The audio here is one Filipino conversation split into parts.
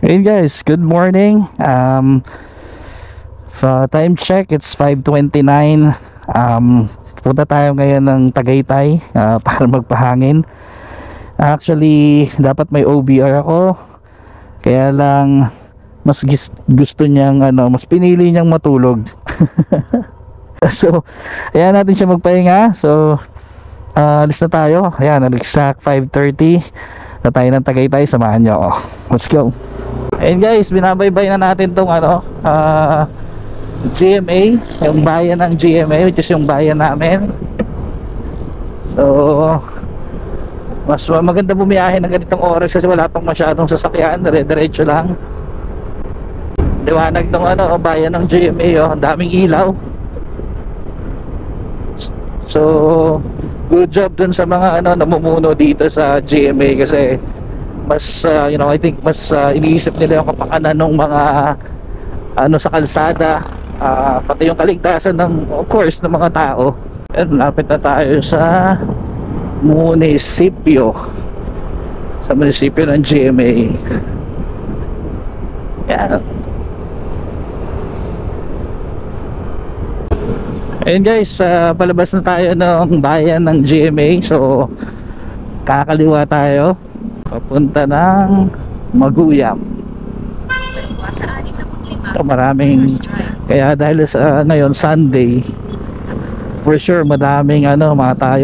Hey guys, good morning. Time check, it's 5:29. Punta tayo ngayon ng Tagaytay para magpahangin. Actually, dapat may OBR ako. Kaya lang mas gusto niyang mas pinili niyang matulog. So, ayan natin siya magpahinga. So, alis na tayo. Ayan, exact 5:30 na tayo ng Tagaytay. Samahan niyo ako. Let's go. Ayun guys, binabaybay na natin tong GMA, yung bayan ng GMA, which is yung bayan namin. So mas maganda bumiyahe ng ganitong oras kasi wala pang masyadong sasakyan, dire-diretso lang. Liwanag ng bayan ng GMA, ang daming ilaw. So good job dun sa mga namumuno dito sa GMA kasi mas I think mas iniisip nila yung kapakanan ng mga sa kalsada, pati yung kaligtasan ng, of course, ng mga tao. And lapit na tayo sa munisipyo ng GMA. Yan. Ayun guys, palabas na tayo ng bayan ng GMA. So kakaliwa tayo papunta ng Maguyam. So, maraming, kaya dahil sa ngayon Sunday, for sure madaming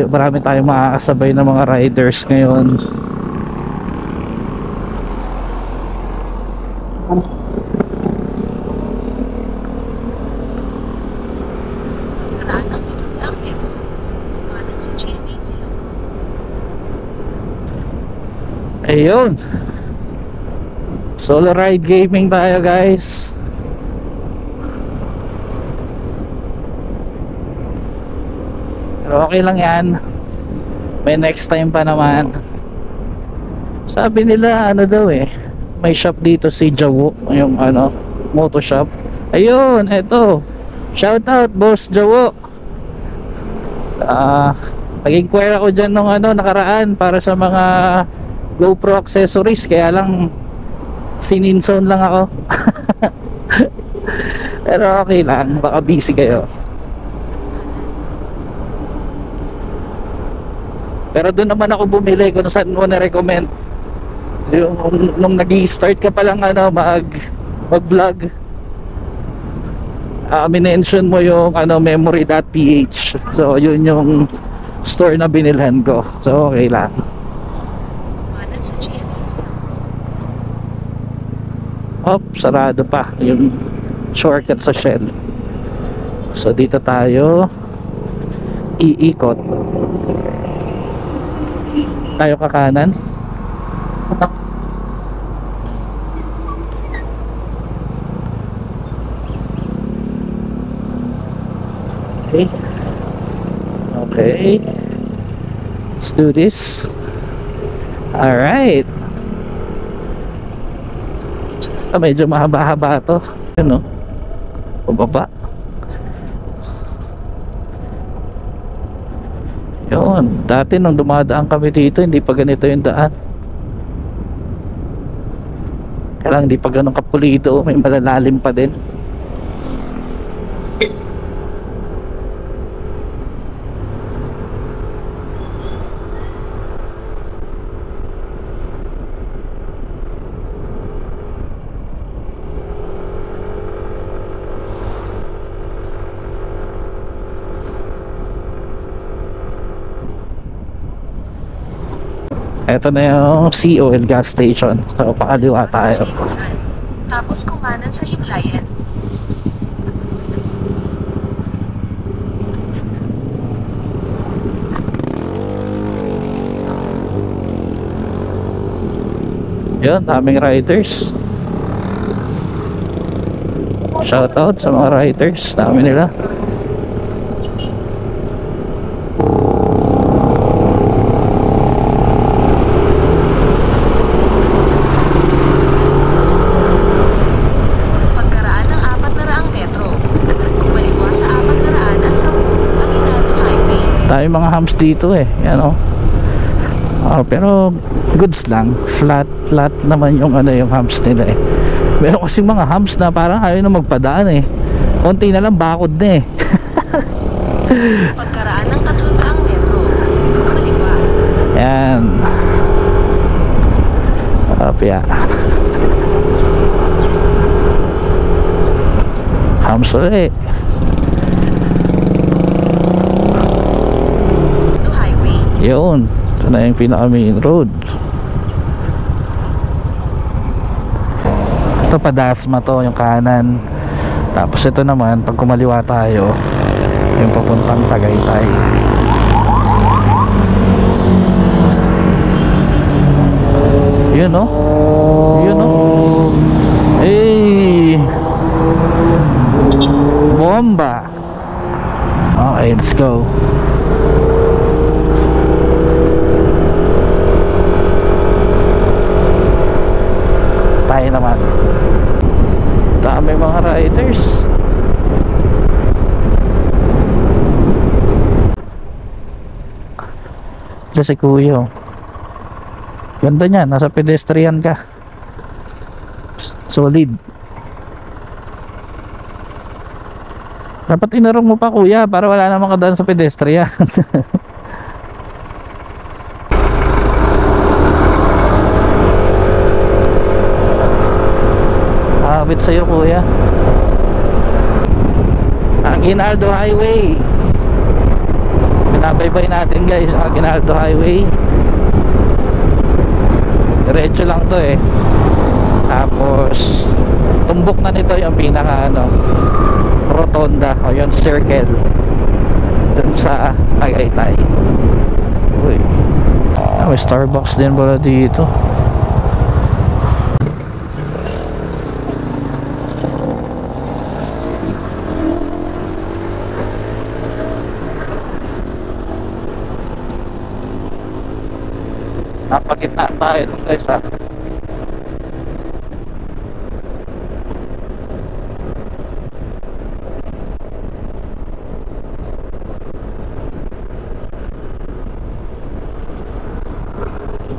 marami tayong makakasabay ng mga riders ngayon. Ayun, solo ride gaming tayo guys. Pero okay lang yan, may next time pa naman. Sabi nila daw may shop dito si Jawo, yung moto shop. Ayun, eto, shout out boss Jawo. Nag-inquire ako dyan nung nakaraan para sa mga GoPro accessories, kaya lang sininson lang ako. Pero okay lang, baka busy kayo. Pero doon naman ako bumili kung saan mo na-recommend. Yung nung nag-i-start ka pa lang mag-vlog, minention mo yung memory.ph. So yun yung store na binilhan ko. So okay lang. Sarado pa yung shortcut sa Shell. So dito tayo iikot. Tayo kakanan. Okay, let's do this. Alright. Medyo mahaba-haba to. Pababa. Yun, dati nung dumadaan kami dito hindi pa ganito yung daan. Kaya lang hindi pa ganun kapulido, may malalalim pa din. Ito na yung COL gas station. So pakaliwa tayo. Tapos kumanan sa himlayan. Yun, daming riders. Shout out sa mga riders, dami nila. Tayo mga hams dito yan pero goods lang, flat naman yung ano, yung humps nila eh. Meron kasi mga humps na parang ayaw na magpadaan eh, konti na lang bakod na eh. Pagkaraan ng 300 metro, kumaliwa. Yan. Apya. Humps ulit. To highway. Yun. Ito na yung pinaka main road. Ito padasma to, yung kanan. Tapos ito naman, pag kumaliwa tayo, yung papuntang Tagaytay. Yun no? Yun no? Hey! Bomba! Okay, let's go. Tayo naman. Dami mga riders. Ito si Kuya. Ganda niya, nasa pedestrian ka. Solid. Dapat inarong mo pa kuya para wala namang kadaan sa pedestrian. Habit sa'yo kuya. Aguinaldo Highway. Binabaybay natin guys ang Aguinaldo Highway. Diretso lang to eh. Tapos tumbok na nito yung pinaka ano, rotonda o yung circle dun sa Tagaytay. Uy, may Starbucks din pala dito. Napagitna tayo dun guys ha.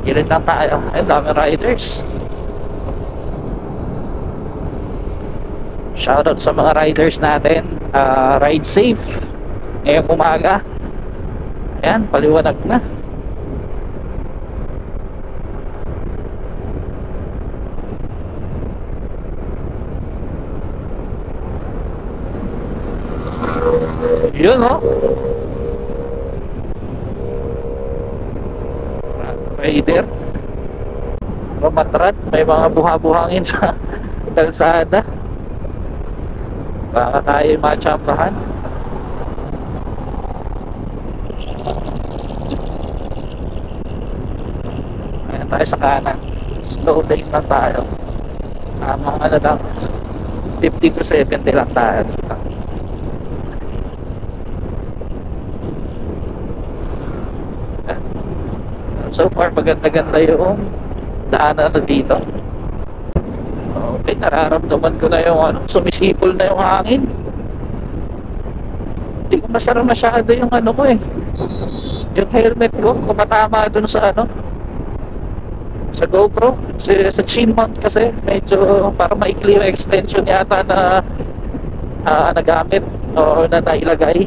Gilid lang tayo. Ay, dami riders. Shoutout sa mga riders natin. Ride safe ngayong umaga. Ayan, paliwanag na. Yun oh. Rider Romatrat, may mga buha-buhangin sa kalsada. Baka tayo matsambahan. Ayan tayo sa kanan. Slow lane lang tayo. Mga ano lang 50 to 70 lang tayo. So far maganda-ganda yung daanan na dito. Okay, nararamdaman ko na yung ano, sumisipol na yung hangin. Hindi ko masarap masyado yung ano ko eh. Yung helmet ko, kumatama dun sa ano, sa GoPro, sa chin mount kasi medyo para maikli yung extension yata na nagamit o na nailagay.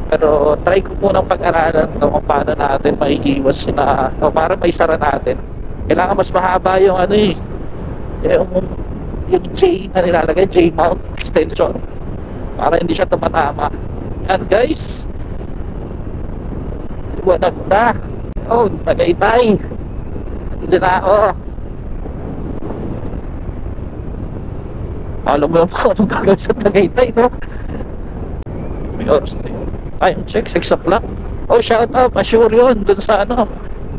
Pero try ko munang pag-aralan kung paano natin maiiwas na o para maisara natin. Kailangan mas mahaba yung ano eh, yung J na nilalagay, J mount extension, para hindi siya tumatama. Yan guys, iwanag na. Oh, Tagaytay, hindi na ako. Alam mo lang po anong gagawin sa Tagaytay, no? May oras na yun. Time check, 6 o'clock. Oh, shout out, assure yun dun sa ano,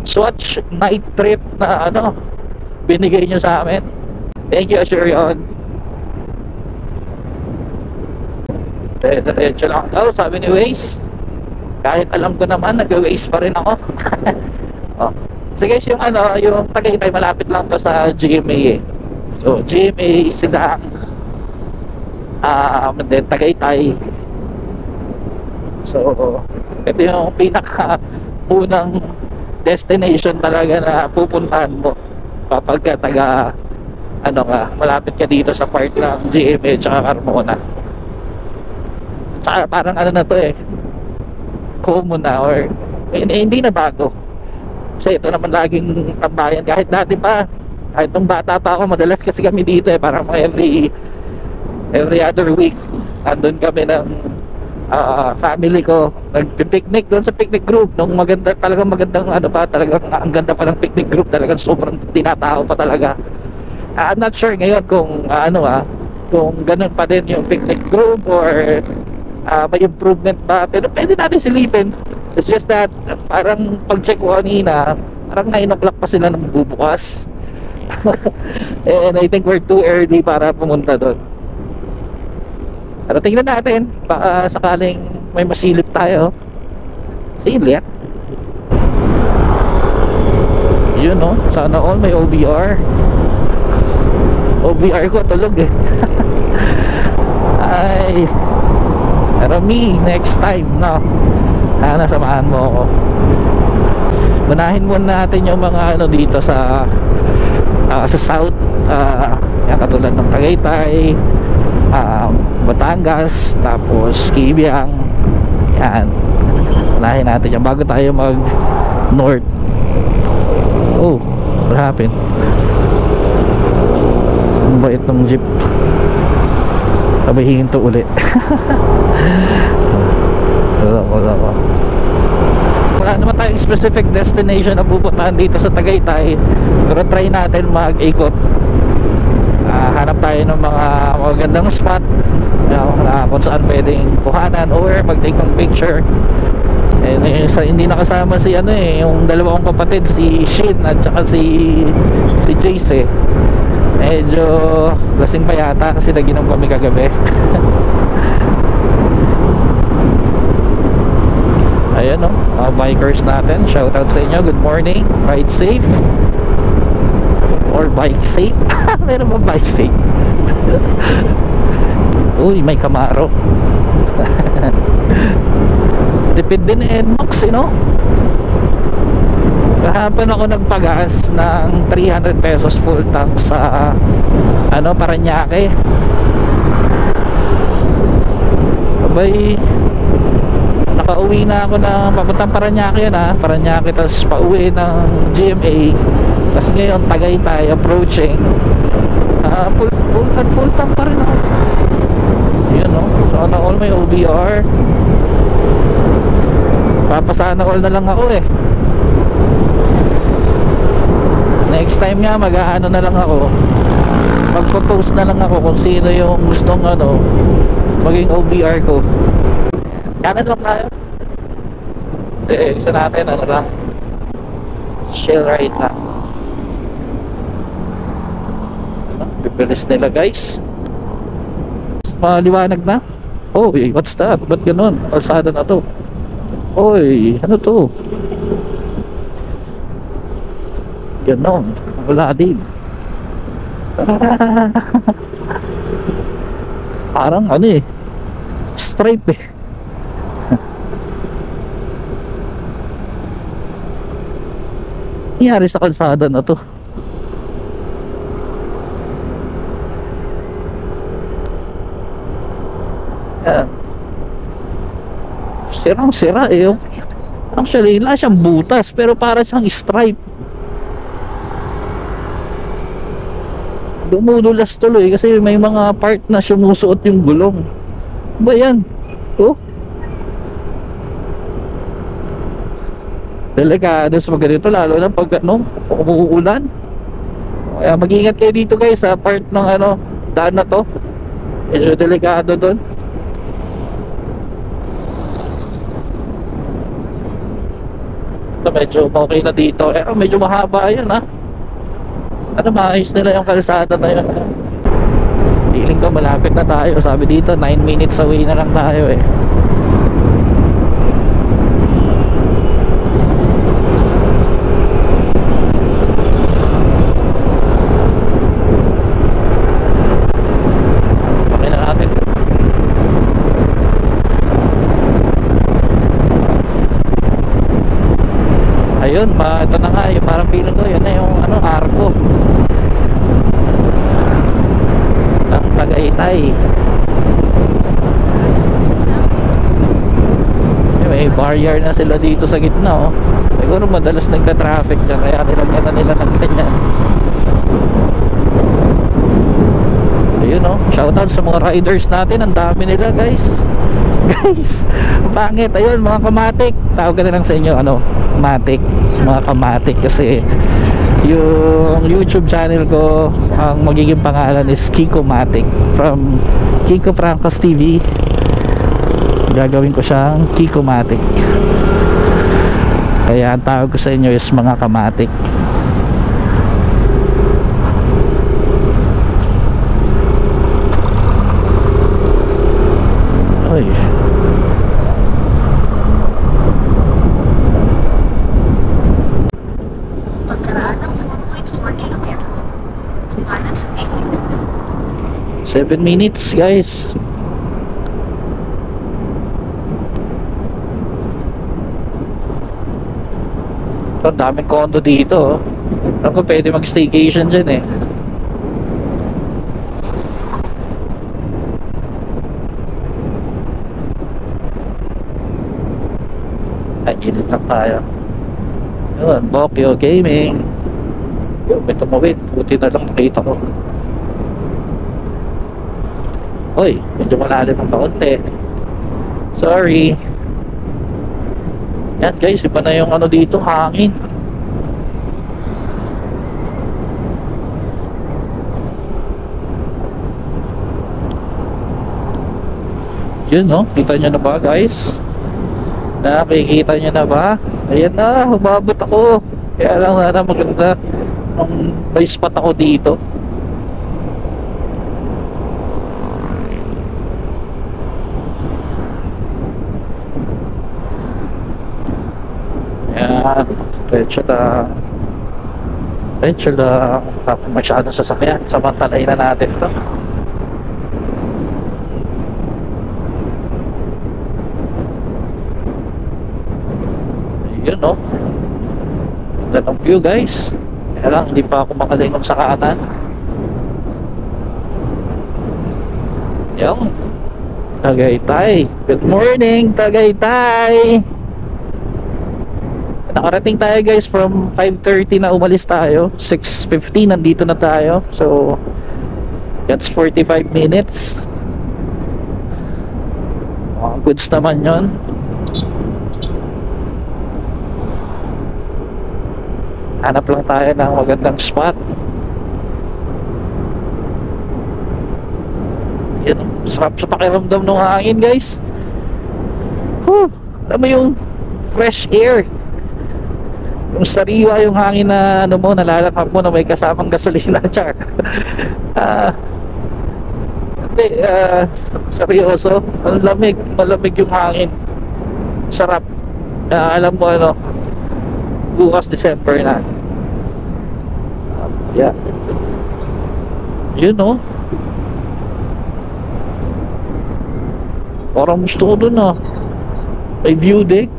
Swatch night trip na ano, binigay nyo sa amin. Thank you, assure yun. Diretso lang daw, sabi ni Waze. Kahit alam ko naman, nag-Waze pa rin ako. Oh. So guys, yung ano, yung Tagaytay malapit lang to sa GMA eh. So GMA sila Tagaytay. So ito yung pinaka unang destination talaga na pupuntahan mo kapag ka taga ano ka, malapit ka dito sa part ng GMA tsaka Carmona. Tsaka parang ano na to common na or hindi na bago. Kasi ito naman laging tambayan kahit dati pa, kahit nung bata pa ako, madalas kasi kami dito parang every other week andun kami ng family ko, nag-picnic doon sa picnic group nung talagang magandang ano pa, talagang ang ganda pa ng picnic group, talagang sobrang tinatao pa talaga. I'm not sure ngayon kung kung ganun pa din yung picnic group or may improvement pa, pero pwede natin silipin. It's just that parang pag-check ko kanina, parang 9 o'clock pa sila nang bubukas. And I think we're too early para pumunta doon. Pero tingnan natin, baka sakaling may masilip tayo. Silip? Yun no, sana all may OBR. OBR ko tulog Ay, pero me, next time no, sana samahan mo ako. Manahin muna natin yung mga ano dito sa south, yan, katulad ng Tagaytay, Batangas, tapos Kibiang. Yan, manahin natin yan bago tayo mag north. Oh, what happened? Ang bait ng jeep, sabay hinto ulit. Wala naman tayong specific destination na pupuntahan dito sa Tagaytay, pero try natin mag-ikot. Hanap tayo ng mga magandang spot kung saan pwedeng kuhanan or mag-take ng picture. And hindi nakasama si yung dalawang kapatid, si Shin at saka si Jace medyo lasing pa yata kasi naginom kami kagabi. Ayan mga bikers natin, shout out sa inyo, good morning, ride safe or bike safe. Meron ba bike safe? Uy, may Camaro. Tipid din NMAX kahapon ako nagpagas ng 300 pesos full tank sa Parañaque. Abay, nakauwi na ako na papuntang Parañaque yun Parañaque, tapos pauwi ng GMA, tapos ngayon Tagaytay approaching. Full tank pa rin ako. Yun so na all may OBR. Papasana all na lang ako next time nga mag-aano na lang ako, magpo-post na lang ako kung sino yung gustong maging OBR ko. Kanan lang tayo kasi isa natin lang chill right na. Pipilis nila guys, maliwanag na. Oy, what's that? Ba't ganun? Kalsada na to. Oy, ano to? Ganon, wala din. Parang stripe nangyari sa kalsada na to. Yan, sirang sira actually wala siyang butas pero para siyang stripe. Dumudulas tuloy kasi may mga part na sumusuot yung gulong. Ba yan? Delikado sa ganito, lalo na pag umuulan. Kaya mag-ingat kayo dito guys sa part ng daan na to. Medyo delikado doon. Medyo okay na dito. Medyo mahaba yun maayos nila yung kalsada na yun. Feeling ko malapit na tayo. Sabi dito 9 minutes away na lang tayo Okay na natin. Ayun, ito na nga, yung parang feeling ko, yun na yung ano, arko ng Tagaytay. May barrier na sila dito sa gitna, oh. Siguro madalas nagka-traffic dyan, kaya nilagyan na nila ng ganyan. Ayun, oh, shoutout sa mga riders natin, ang dami nila, guys. Guys, pangit. Ayun, mga kamatik, tawag ka na lang sa inyo, ano, matik, mga kamatik, kasi yung YouTube channel ko, ang magiging pangalan is Kiko Matik, from Kiko Francos TV. Gagawin ko siyang Kiko Matik, kaya ang tawag ko sa inyo is mga kamatik. Oy, Pagkaraan ng 4.4 kilometro, kumanan sa Pekling. 7 minutes, guys. Ang daming condo dito, oh. Ako pwede mag staycation dyan, eh. Ay, init lang tayo. Yun, Bokyo Gaming. Yun, may tumawid. Buti na lang nakita ko. Uy, medyo malalim ang kaunti. Sorry. Yan, guys, iba na yung ano dito, hangin. Yun, no? Kita nyo na ba, guys? Nakikita nyo na ba? Ayan na, humabot ako. Kaya lang na maganda may spot ako dito. Ayan, diretso na masyadong sasakyan. Samantalay na natin ito. Yun, no? Ganda ng view, guys. Kaya lang, hindi pa ako makalingon sa kanan. Yung Tagaytay. Good morning, Tagaytay. Nakarating tayo, guys, from 5:30 na umalis tayo. 6:15 nandito na tayo. So that's 45 minutes. Goods naman yon. Hanap lang tayo ng magandang spot. Yan, sarap sa pakiramdam ng hangin, guys. Whew, alam mo yung fresh air, yung sariwa, yung hangin na ano mo, nalalakap mo na may kasamang gasolina. Char. Hindi, seryoso, ang lamig, malamig yung hangin, sarap. Alam mo ano, bukas December na. Yeah. Yun, no? Parang gusto ko dun, ah. May view deck.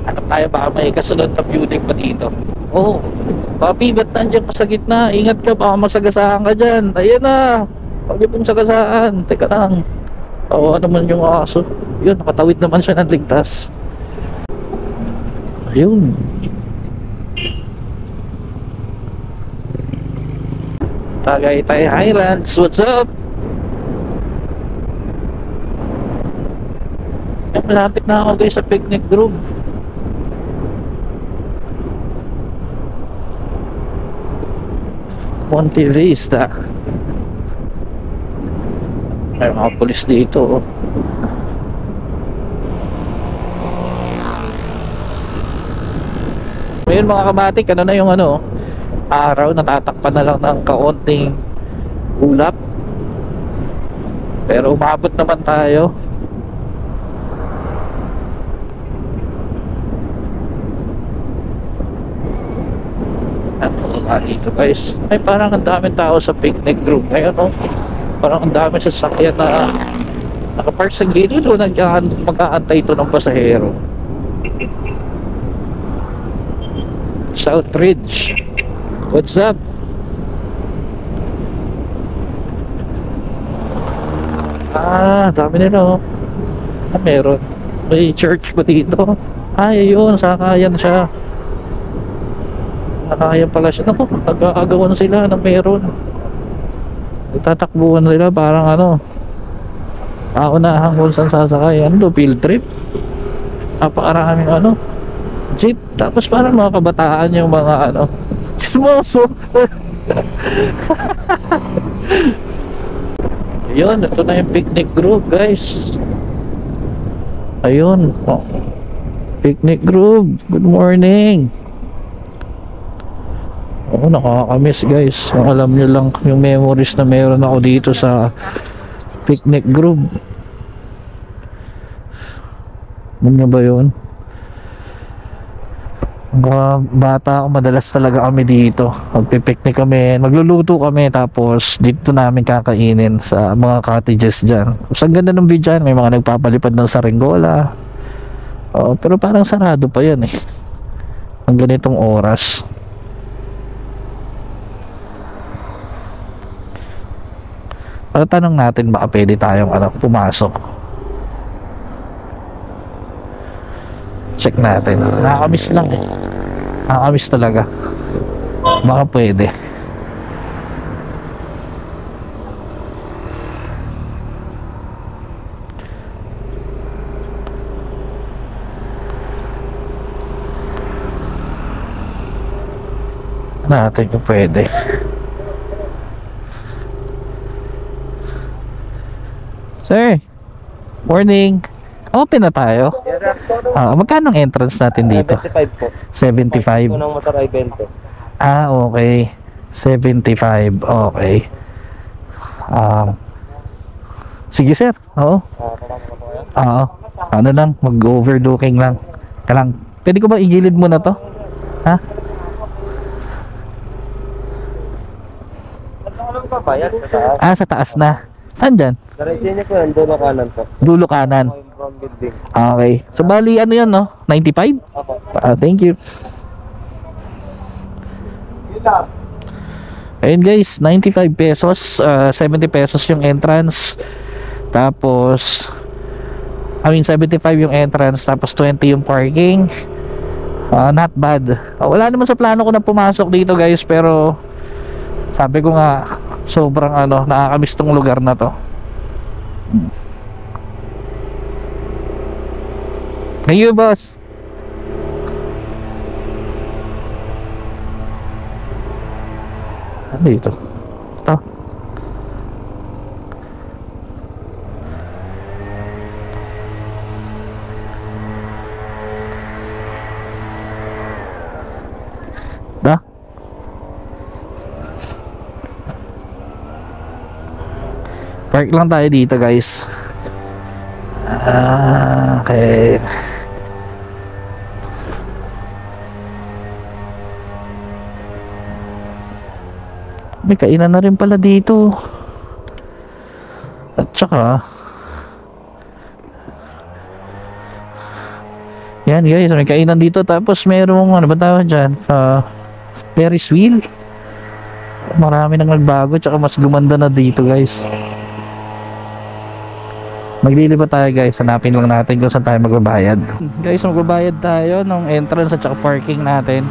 Hanap tayo, baka may kasunod na view deck pa dito. Oh, papi, ba't nandiyan ka sa gitna? Ingat ka, baka masagasaan ka dyan. Ayan na, huwag niyo pong sagasaan. Teka lang, tawa naman yung aso. Yun, nakatawid naman siya ng ligtas. Ayun. Tagaytay Highlands, what's up? Malapit na ako, guys, sa picnic grove. Monte Vista. May mga pulis dito, oh. Ngayon, mga kamatik, ano na yung ano, araw, natatakpan na lang ng kaunting ulap, pero umabot naman tayo. bata dito guys. Ay parang ang daming tao sa picnic group ngayon, oh. Parang ang daming sasakyan na nakapark sa gilid o mag-aantay ito ng pasahero. Southridge, what's up? Dami nila, oh. Meron. May church ba dito? Ayun, sakayan siya. Sakayan pala siya. Naku, nag-aagawan sila ng meron. Nagtatakbuhan nila parang ano, paunahan kung saan sasakay. Ano, field trip. Napakaraming ano, jeep. Tapos parang mga kabataan yung mga ano, chismoso. Yun, ito na yung picnic group guys. Ayun, oh. Picnic group, good morning. Oh, nakakamiss guys. Kung alam nyo lang yung memories na meron ako dito sa picnic group. Ano ba yun? Mga bata ako, madalas talaga kami dito. Magpipiknik kami, magluluto kami, tapos dito namin kakainin sa mga cottages dyan. Ang ganda ng view dyan, may mga nagpapalipad ng saranggola. Oh, pero parang sarado pa yan eh. Ang ganitong oras. Tanong natin baka pwede tayong pumasok. Check natin. Nakakamiss lang eh. Nakakamiss talaga. Baka pwede. Natin kung pwede. Sir, morning. Open na tayo. Magkano ang entrance natin dito? 75 po. 75. Unang motor ay 20. Okay. 75. Okay. Sige sir. Oo. Ano lang, mag-overlooking lang. Pwede ko ba igilid muna to? Ha? Ano ba bayad sa taas? Sa taas na. Saan dyan? Diretso niyo po yan, dulo kanan po. Dulo kanan. From building. Okay. So bali ano yan, no? 95? Opo. Thank you. Ayun guys, 95 pesos, 70 pesos yung entrance. Tapos 75 yung entrance, tapos 20 yung parking. Not bad. Wala naman sa plano ko na pumasok dito guys, pero sabi ko nga sobrang nakakamiss tong lugar na to. Thank you, boss. Ano ito? Ito. Da? Park lang tayo dito, guys. Okay. May kainan na rin pala dito. At saka yan guys, may kainan dito. Tapos merong ano ba tawag dyan, Ferris wheel. Marami nang nagbago, tsaka mas gumanda na dito guys. Maglilipat tayo guys, hanapin lang natin kung saan tayo magbabayad. Guys, magbabayad tayo ng entrance at saka parking natin.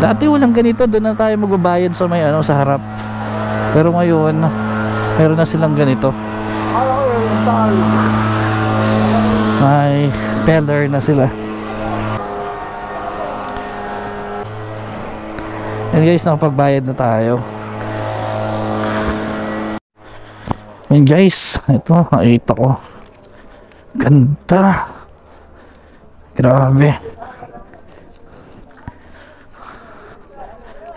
Dati walang ganito, doon na tayo magbabayad sa may sa harap. Pero ngayon, meron na silang ganito. May teller na sila. And guys, nakapagbayad na tayo. And guys, ito, nakita ko. Ganda. Grabe.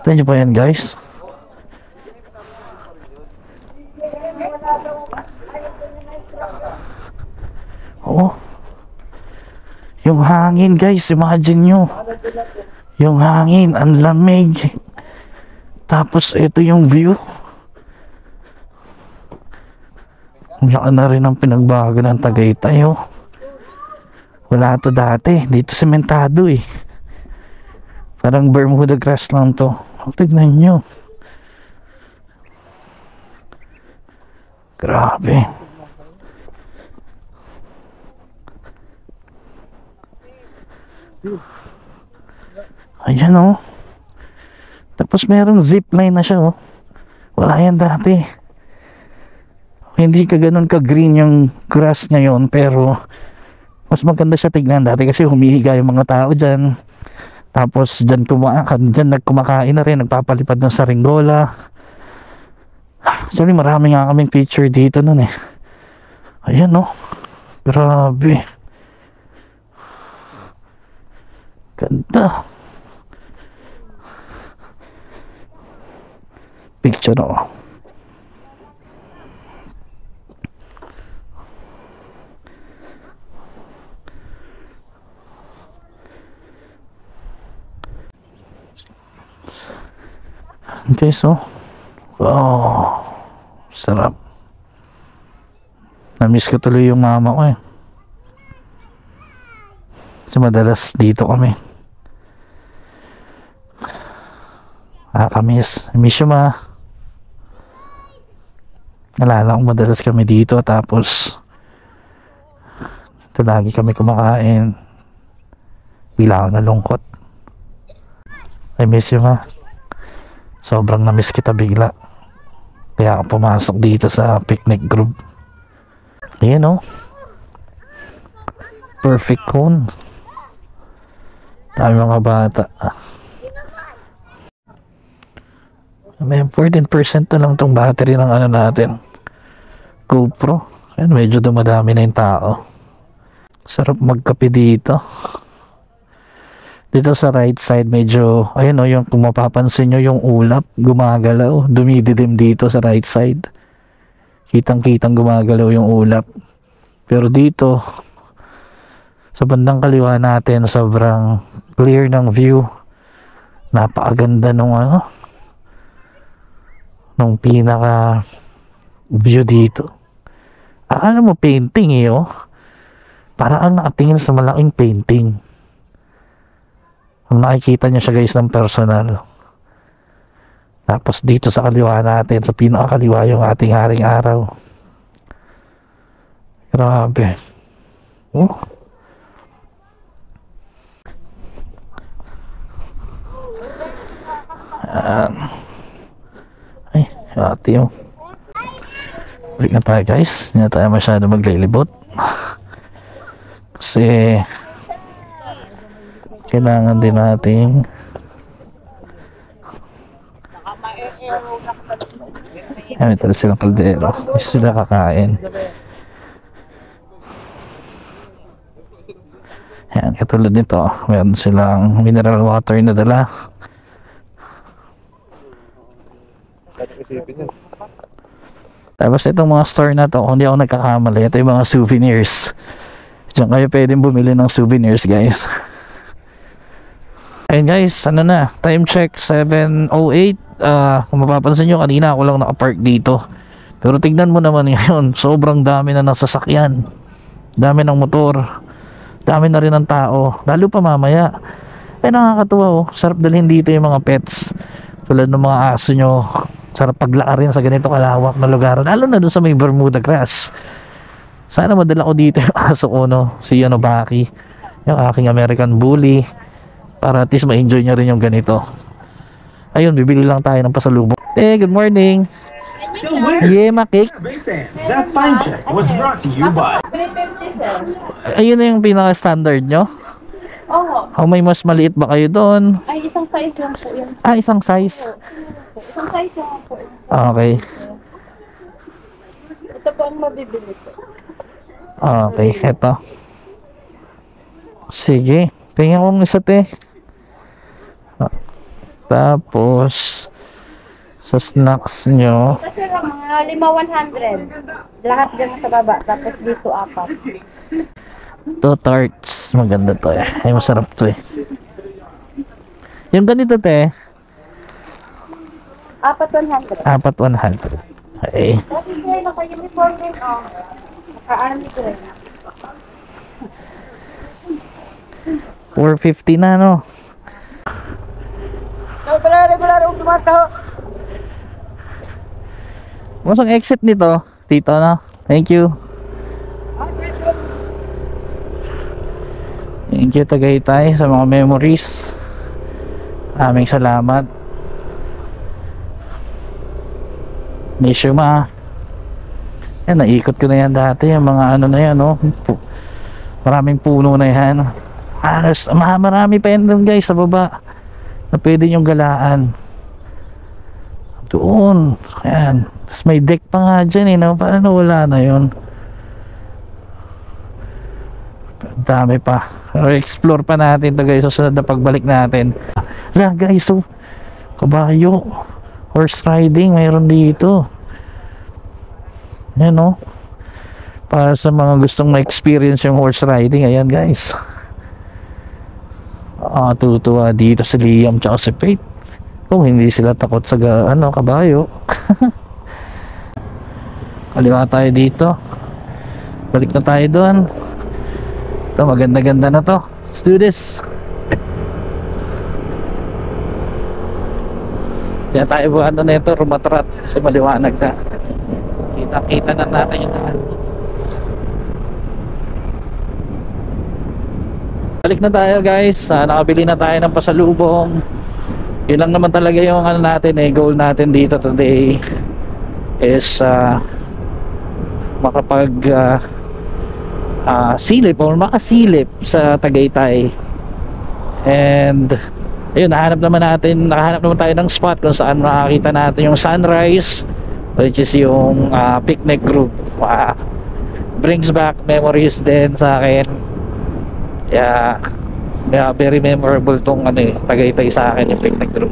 Kita nyo pa yan guys. Oh, yung hangin guys, imagine nyo. Yung hangin, ang lamig. Tapos ito yung view. Ang laki na rin ang pinagbago ng Tagaytay, oh. Wala to dati. Dito sementado eh. Parang Bermuda grass lang to. Tignan nyo. Grabe. Ayan, oh. Tapos merong zipline na siya, oh. Wala yan dati. Hindi ka ganun ka green yung grass ngayon, pero mas maganda siya tignan dati kasi humihiga yung mga tao dyan. Tapos dyan nagkumakain na rin, nagpapalipad ng saringgola. Actually marami nga kaming picture dito nun eh. Ayan, oh. Grabe. Ganda. Picture, oh. Okay, so wow, sarap. Na-miss ko tuloy yung mama ko eh. Kasi madalas dito kami. Nakakamiss. Miss you, ma. Nalala ko madalas kami dito. Tapos ito lagi kami kumakain. Bila ako nalungkot. I miss you, ma. Sobrang na-miss kita bigla. Kaya ako pumasok dito sa picnic group. Ayan, oh. Perfect cone. Dami mga bata. May 14% na lang tong battery ng ano natin. GoPro. Ayan, medyo dumadami na yung tao. Sarap magkape dito. Dito sa right side medyo, ayun o, yung kung mapapansin nyo yung ulap, gumagalaw, dumidilim dito sa right side. Kitang-kitang gumagalaw yung ulap. Pero dito, sa bandang kaliwa natin, sobrang clear ng view. Napakaganda nung ano, nung pinaka view dito. Akala mo painting eh, oh. Parang ang nakatingin sa malaking painting. Kung nakikita nyo siya guys ng personal. Tapos dito sa kaliwa natin, sa pinakakaliwa yung ating haring araw. Grabe. Oh. Ay, ate yung. Balik na tayo guys. Hindi na tayo masyado maglilibot. Kasi kailangan din nating may tala silang kaldero. Gusto sila kakain. Yan, katulad nito, meron silang mineral water na dala. Tapos itong mga store na to, kung di ako nagkakamali, ito yung mga souvenirs. Diyan kayo pwedeng bumili ng souvenirs guys. Ayun guys, ano na, time check 7:08. Kung mapapansin nyo, kanina ako lang nakapark dito. Pero tignan mo naman ngayon, sobrang dami na nasasakyan. Dami ng motor. Dami na rin ng tao. Lalo pa mamaya. Ay nakakatuwa, oh. Sarap dalhin dito yung mga pets. Tulad ng mga aso nyo. Sarap paglakarin sa ganito kalawak na lugar. Lalo na dun sa may Bermuda grass. Sana madala ko dito yung aso ko, no? Si Baki. Yung aking American Bully. Para at least ma-enjoy nyo rin yung ganito. Ayun, bibili lang tayo ng pasalubong. Good morning. Yeah, makik. That time check was brought to you by... Ayun na yung pinaka-standard nyo? Oo. May mas maliit ba kayo doon? Ay, isang size lang po yan. Isang size. Isang size lang po. Okay. Ito po ang mabibili ko. Okay, eto. Sige. Tingnan ko isa te. Tapos sa snacks nyo, Kasi lang mga 5-100. Lahat dyan sa baba. Tapos dito 4. to tarts. Maganda to eh. Ay masarap to eh. Yung ganito te, Apat 100. Apat 100. Okay. Dati sir, naka-uniform din, oh. Naka-army ko rin. 450 na, no? What's ang exit nito? Dito, no? Thank you. Thank you, Tagaytay, sa mga memories. Aming salamat. Miss you, ma. Yan, naikot ko na yan dati. Yung mga ano na yan, no? Maraming puno na yan. Marami pa yan doon, guys, sa baba na pwede nyong galaan. Doon. Ayan. Tapos may deck pa nga dyan, eh, no? Paano wala na yun? Dami pa. Explore pa natin ito, guys, susunod na pagbalik natin. Wala, guys, so kabayo, horse riding mayroon dito. Ayan, no? Para sa mga gustong ma-experience yung horse riding, ayan, guys. Tutuwa dito si Liam tsaka si Faith kung hindi sila takot sa kabayo. Kaliwa tayo dito, balik na tayo doon. Ito, maganda-ganda na to. Let's do this. Kaya tayo po na ito, rumatrat kasi maliwanag na. Kita-kita na natin yung lahat. Balik na tayo, guys. Nakabili na tayo ng pasalubong. Yun lang naman talaga yung natin, goal natin dito today is makapag silip or makasilip sa Tagaytay. And ayun, nakahanap naman tayo ng spot kung saan makakita natin yung sunrise, which is yung picnic group. Brings back memories din sa akin. Yeah, very memorable tong Tagaytay sa akin, yung picnic group.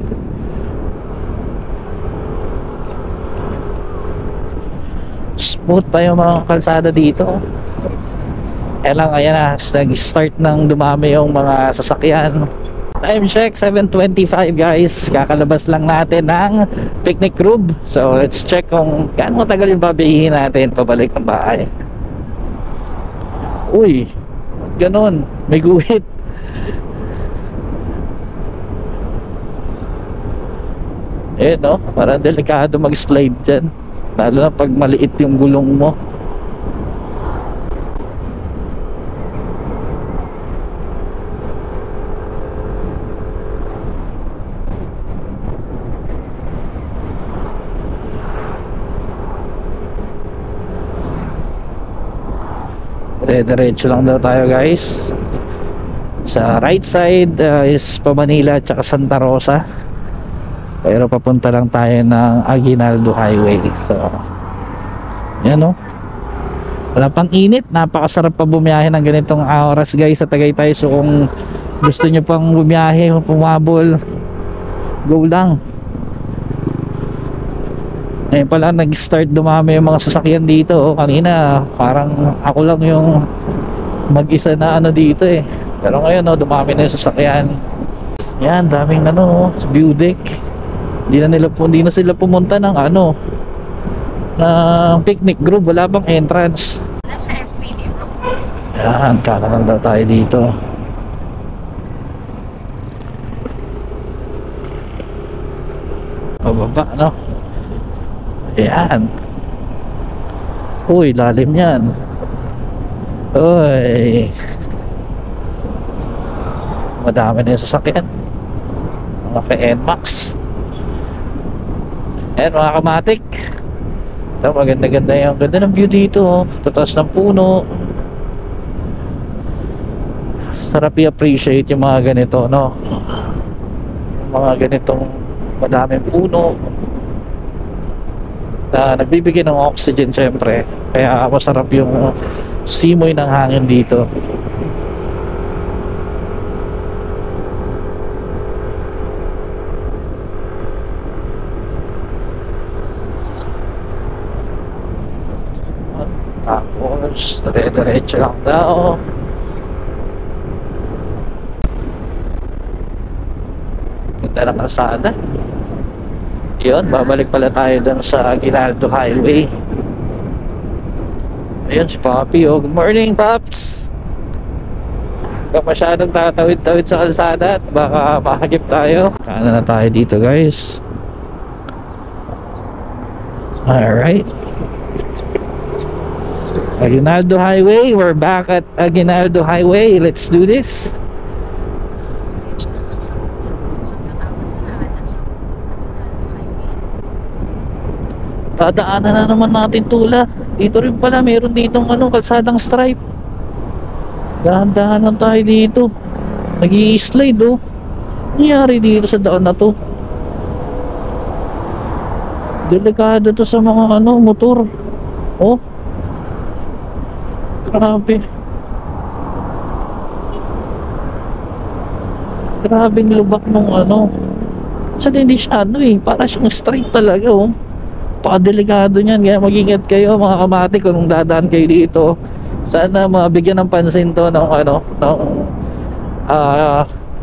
Smooth pa yung mga kalsada dito. Ayan na, nag-start nang dumami yung mga sasakyan. Time check, 7:25, guys. Kakalabas lang natin ng picnic group. So let's check kung gaano matagal yung babihin natin pabalik ng bahay. Uy, ganon, may guhit. No? Parang delikado mag-slide dyan, lalo na pag maliit yung gulong mo. Diretso lang daw tayo, guys. Sa right side is pa Manila at Santa Rosa, pero papunta lang tayo ng Aguinaldo Highway. So yan, no? Wala pang init, napakasarap pa bumiyahe ng ganitong oras, guys, sa Tagaytay. So kung gusto nyo pang bumiyahe o pumabol, go lang. Ngayon pala nag-start dumami yung mga sasakyan dito. Kanina parang ako lang yung mag-isa na dito eh. Pero ngayon dumami na yung sasakyan. Yan, daming sa view deck. Hindi na sila pumunta ng ng picnic group. Wala bang entrance. Nasa SVD Road. Yan, kakanan daw tayo dito. Pababa, no? Ayan. Uy, lalim yan. Uy, madami na yung sasakyan. Mga ka-NMAX. Ayan, mga kamatik. Ito, maganda-ganda yung ganda ng view dito. Tataas ng puno. Sarap i-appreciate yung mga ganito, no? Mga ganitong madaming puno na nagbibigay ng oxygen, syempre. Kaya masarap yung simoy ng hangin dito. Tapos dire-diretso lang daw. Ganda ng kalsada. Yun, babalik pala tayo dun sa Aguinaldo Highway. Ayun si Papi, oh. Good morning, Paps. Huwag ka masyadong tatawid-tawid sa kalsada at baka mahagip tayo. Kaano na tayo dito, guys. Alright. Aguinaldo Highway. We're back at Aguinaldo Highway. Let's do this. Diretso na lang 10 minuto hanggang apat na daanan sa Aguinaldo Highway. Dadaanan na naman natin tula. Dito rin pala, meron ditong kalsadang stripe. Dahan-dahan lang tayo dito. Nag-i-slide, oh. Nangyari dito sa daan na to. Delikado to sa mga motor. Oh. Grabe. Grabing lubak nung Sa hindi siya para siyang straight talaga, oh. Pakadelikado niyan, kaya mag-ingat kayo mga kamati kung dadaan kayo dito. Sana mabigyan ng pansin to ng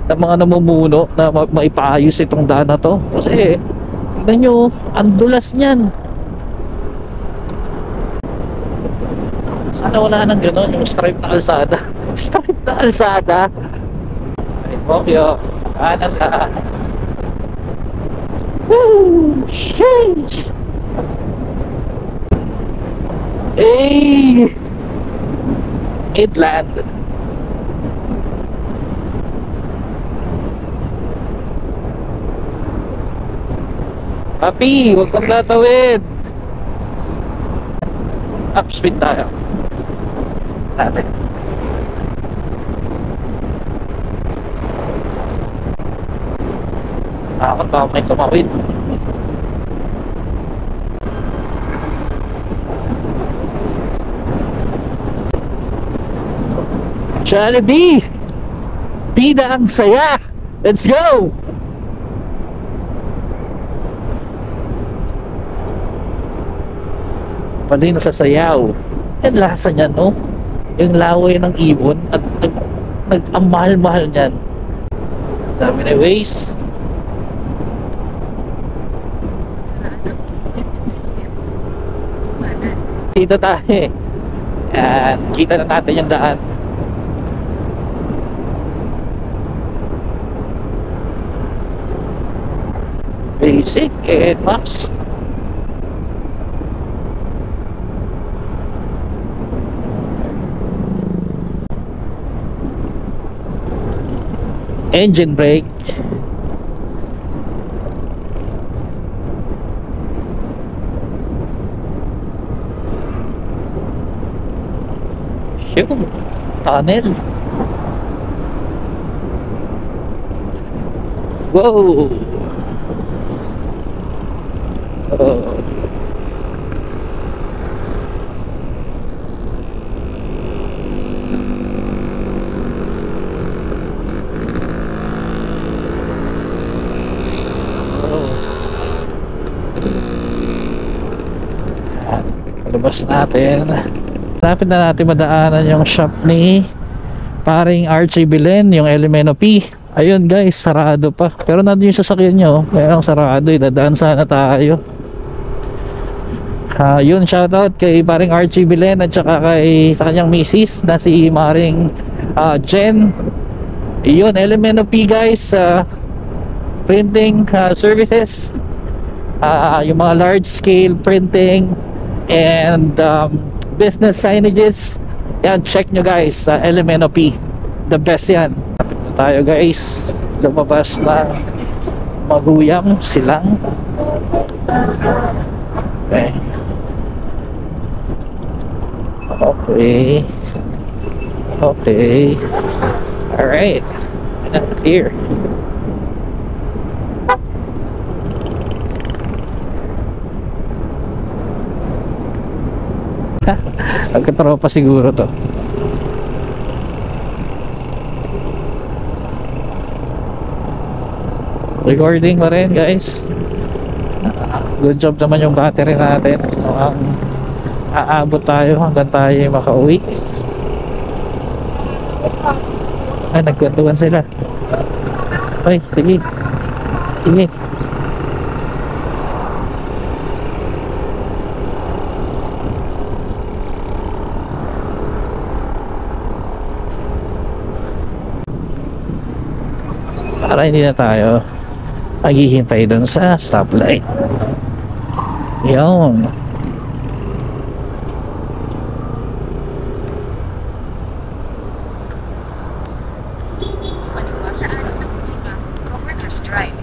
ng mga namumuno na maipaayos itong daan na to. Kasi tignan nyo, ang dulas niyan. Sana wala nang gano'n, yung stripe na kalsada. Stripe na kalsada. Ay, Pokyo, kanan ka. Woo! Sheesh! Hey! Midland. Papi, huwag kang tatawid. Upspeed tayo. Natin. Takot pa may tumawid. Jollibee! Pida ang saya! Let's go! Pali na sa sayaw. Yan lasa niyan, no? Yung laway ng ibon at ang mahal-mahal niyan. Sabi ni Waze. Pagkaraan ng 2.2 kilometro, kumanan. Dito tayo. Yan. Kita na natin yung daan. Basic and max. Engine brake. Yun, tunnel. Whoa. Oh. Labas natin. Lapit na natin madaanan yung shop ni paring Archie Belen, yung Elemento P. Ayun guys, sarado pa. Pero nandun yung sasakyan nyo, mayroong sarado, dadaan sana tayo. Yun, shoutout kay paring Archie Belen at saka kay sa kanyang misis na si Maring Jen. Yun, Elemento P guys, printing services, yung mga large scale printing and business signages. Yan, check nyo guys sa Elemento P, the best yan. Tapit na tayo guys, lumabas na Maguyam Silang. Okay, okay, alright, clear. Magkatropa siguro to. Recording pa rin guys. Good job naman yung battery natin. Aabot tayo hanggang tayo makauwi. Ay, nagkwentuhan sila. Ay, sige. Sige. para hindi na tayo maghihintay dun sa stoplight. Yun. Kumaliwa sa 6 Governors Drive.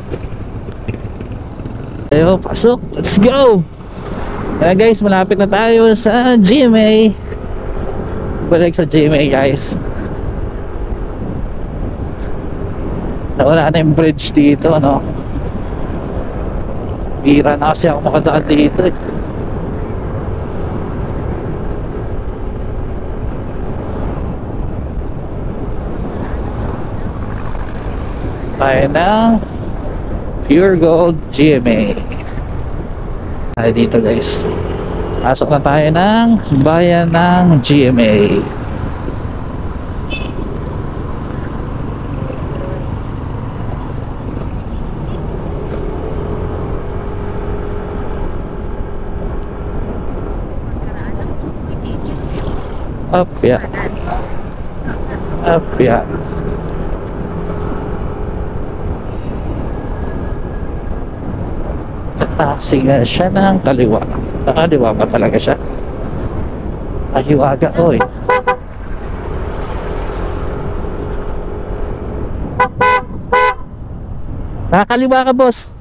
Tayo, pasok. Let's go! Kaya guys, malapit na tayo sa GMA. Balik sa GMA guys. Nawala na yung bridge dito, ano. Bira na kasi ako makadaan dito eh. Tayo ng Pure Gold GMA. Tayo dito guys. Pasok na tayo ng bayan ng GMA. Pagkaraan ng 2.8 km. Up, yeah. Kanan. Up, yeah. Taxi nga siya ng kaliwa. Nakaliwa pa talaga siya. Ahiwaga, oy. Nakakaliwa ka, boss.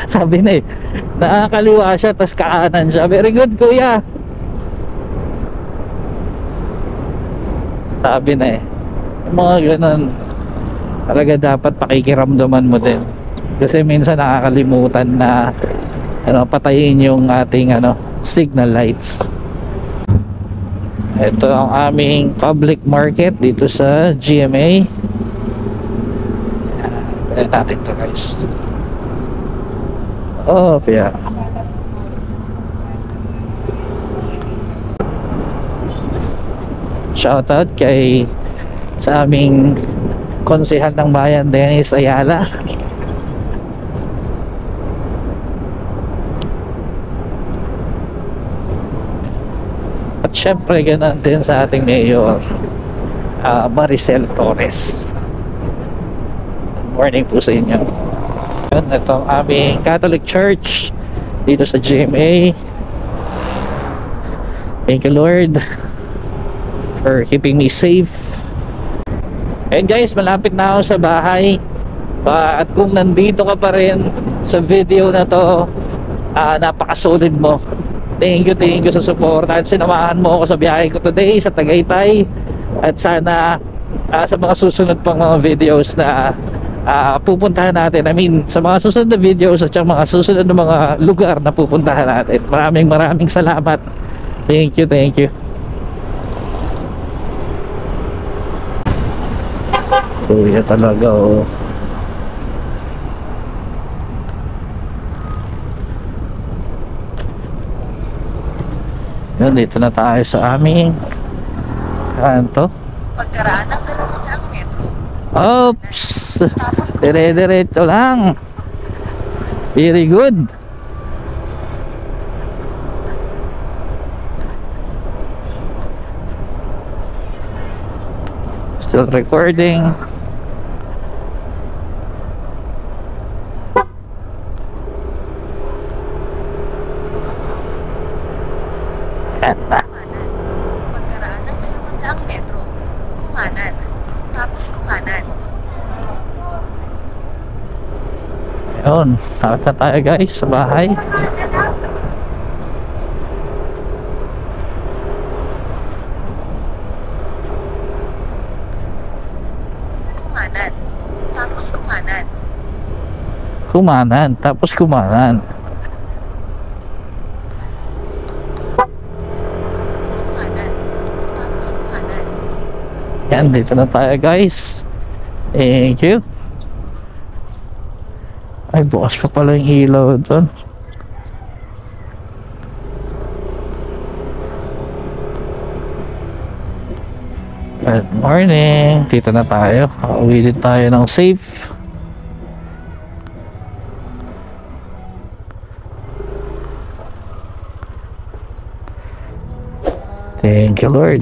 Sabi na eh. Nakakaliwa siya, tas kaanan siya. Very good, kuya. Sabi na eh. Yung mga ganun, talaga dapat pakikiramdaman mo din. Kasi minsan nakakalimutan na patayin yung ating signal lights. Ito ang aming public market dito sa GMA. Ayan natin to guys. Oh, yeah. Shoutout kay sa aming konsehal ng bayan, Dennis Ayala. At syempre ganun din sa ating mayor, Maricel Torres. Good morning po sa inyo. Ito ang aming Catholic Church dito sa GMA. Thank you Lord for keeping me safe. And guys, malapit na ako sa bahay. At kung nandito ka pa rin sa video na to, napakasolid mo. Thank you sa support. At sinamahan mo ako sa biyahe ko today sa Tagaytay. At sana sa mga susunod pang mga videos na pupuntahan natin, sa mga susunod na videos at sa mga susunod na mga lugar na pupuntahan natin. Maraming salamat. Thank you. Kuya talaga, oh. Yan, dito na tayo sa aming kanto. Pagkaraan ng 200 metro. Oops! Dire-diretso lang. Very good. Still recording. Pagkaraan ng 200 metro. Kumanan. Tapos kumanan. Ayun, sakit na tayo guys sa bahay. Kumanan. Tapos kumanan. Kumanan, tapos kumanan. Kumanan. Tapos kumanan. Yan, dito na tayo guys. Thank you. Ay, bukas pa pala yung ilaw doon. Good morning. Dito na tayo. Uwi din tayo ng safe. Thank you Lord.